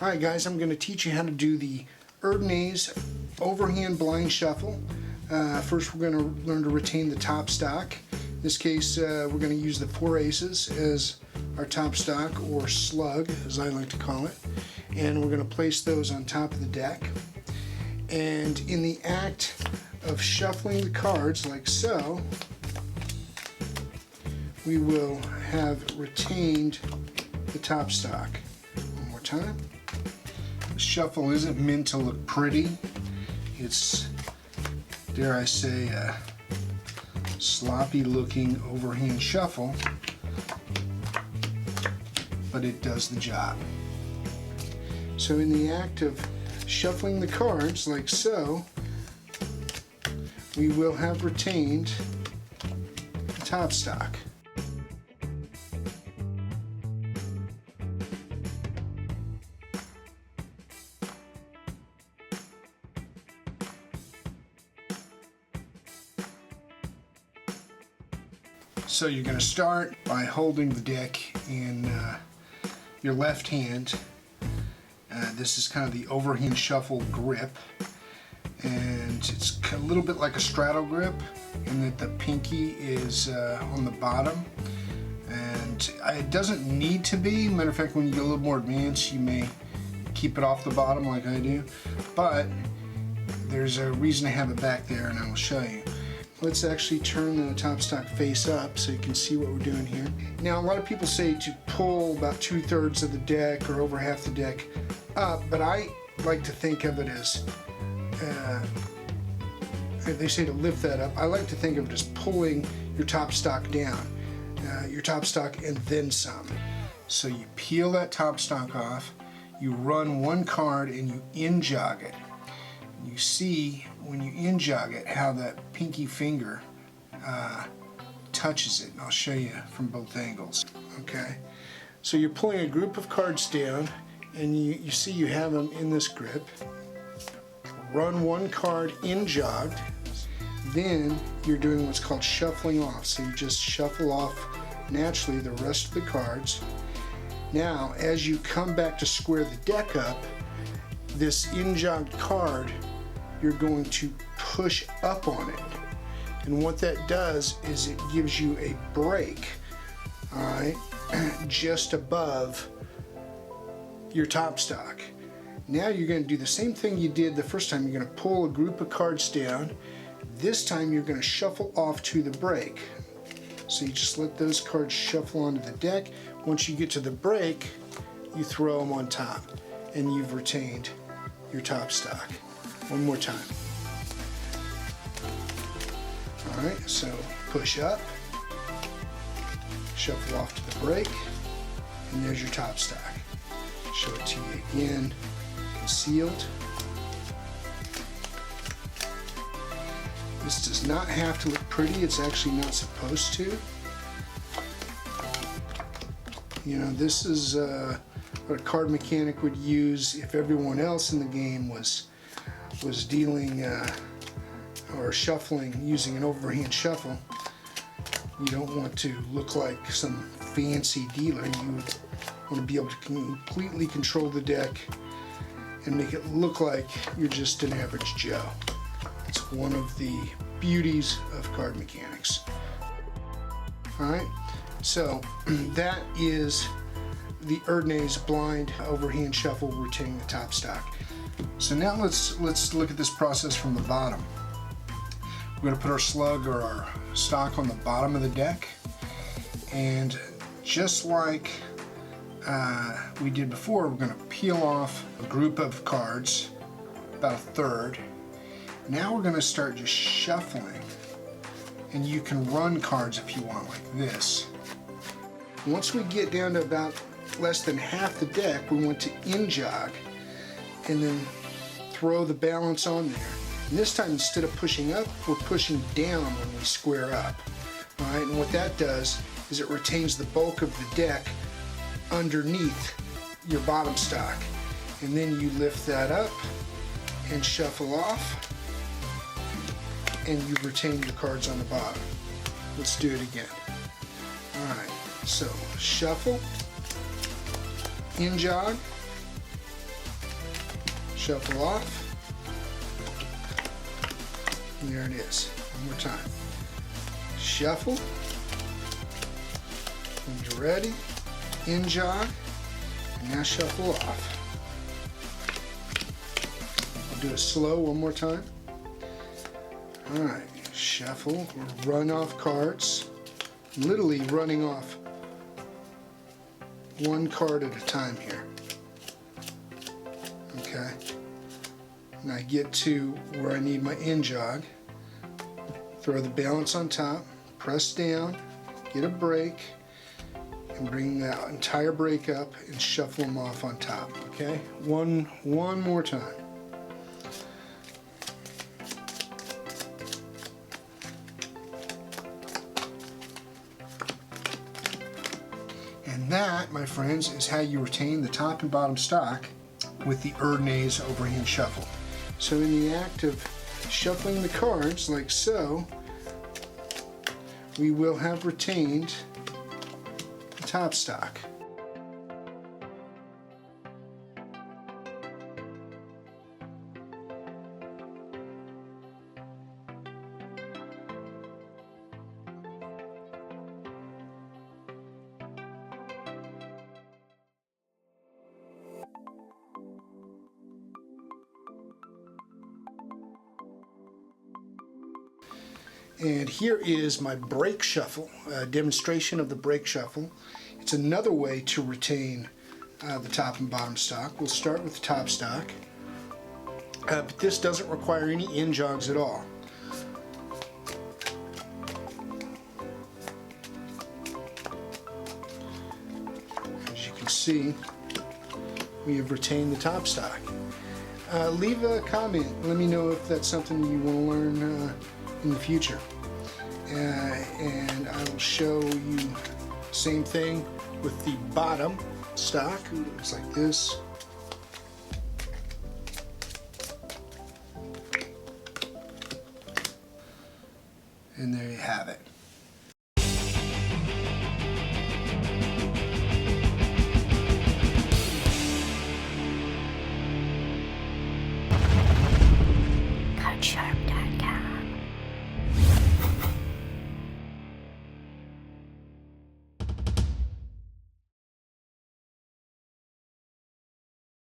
Alright guys, I'm going to teach you how to do the Erdnase overhand blind shuffle. First we're going to learn to retain the top stock. In this case we're going to use the 4 aces as our top stock, or slug as I like to call it. And we're going to place those on top of the deck. And in the act of shuffling the cards like so, we will have retained the top stock. One more time. The shuffle isn't meant to look pretty. It's, dare I say, a sloppy looking overhand shuffle, but it does the job. So in the act of shuffling the cards like so, we will have retained the top stock. So you're going to start by holding the deck in your left hand. This is kind of the overhand shuffle grip, and it's a little bit like a straddle grip in that the pinky is on the bottom, and it doesn't need to be. Matter of fact, when you get a little more advanced, you may keep it off the bottom like I do, but there's a reason to have it back there, and I will show you. Let's actually turn the top stock face up so you can see what we're doing here. Now, a lot of people say to pull about 2/3 of the deck or over half the deck up, but I like to think of it as, they say to lift that up. I like to think of it as pulling your top stock down, your top stock and then some. So you peel that top stock off, you run one card and you in-jog it. You see when you in-jog it how that pinky finger touches it. And I'll show you from both angles. Okay, so you're pulling a group of cards down, and you see you have them in this grip. Run one card in-jogged, then you're doing what's called shuffling off. So you just shuffle off naturally the rest of the cards. Now, as you come back to square the deck up, this in-jogged card, you're going to push up on it. And what that does is it gives you a break, alright, just above your top stock. Now you're going to do the same thing you did the first time. You're going to pull a group of cards down. This time you're going to shuffle off to the break. So you just let those cards shuffle onto the deck. Once you get to the break, you throw them on top, and you've retained your top stock. One more time. Alright, so push up, shuffle off to the break, and there's your top stock. Show it to you again, concealed. This does not have to look pretty, it's actually not supposed to. You know, this is what a card mechanic would use if everyone else in the game was dealing or shuffling using an overhand shuffle. You don't want to look like some fancy dealer. You want to be able to completely control the deck and make it look like you're just an average Joe. It's one of the beauties of card mechanics. Alright, so that is the Erdnase blind overhand shuffle retaining the top stock. So now let's look at this process from the bottom. We're going to put our slug or our stock on the bottom of the deck, and just like we did before, we're going to peel off a group of cards, about 1/3. Now we're going to start just shuffling, and you can run cards if you want, like this. Once we get down to about less than half the deck, we want to in-jog and then throw the balance on there. And this time, instead of pushing up, we're pushing down when we square up. Alright, and what that does is it retains the bulk of the deck underneath your bottom stock. And then you lift that up and shuffle off, and you've retained your cards on the bottom. Let's do it again. Alright, so shuffle, in jog, shuffle off. And there it is. One more time. Shuffle. When you're ready, in jog, and now shuffle off. I'll do it slow one more time. Alright, shuffle or run off cards. Literally running off one card at a time here. Okay. And I get to where I need my in jog. Throw the balance on top, press down, get a break, and bring that entire break up and shuffle them off on top. Okay? One more time. And that, my friends, is how you retain the top and bottom stock with the Erdnase overhand shuffle. So in the act of shuffling the cards like so, we will have retained the top stock. And here is my break shuffle, a demonstration of the break shuffle. It's another way to retain the top and bottom stock. We'll start with the top stock, but this doesn't require any in jogs at all. As you can see, we have retained the top stock. Leave a comment. Let me know if that's something you want to learn in the future. And I will show you same thing with the bottom stock. It looks like this. And there you have it.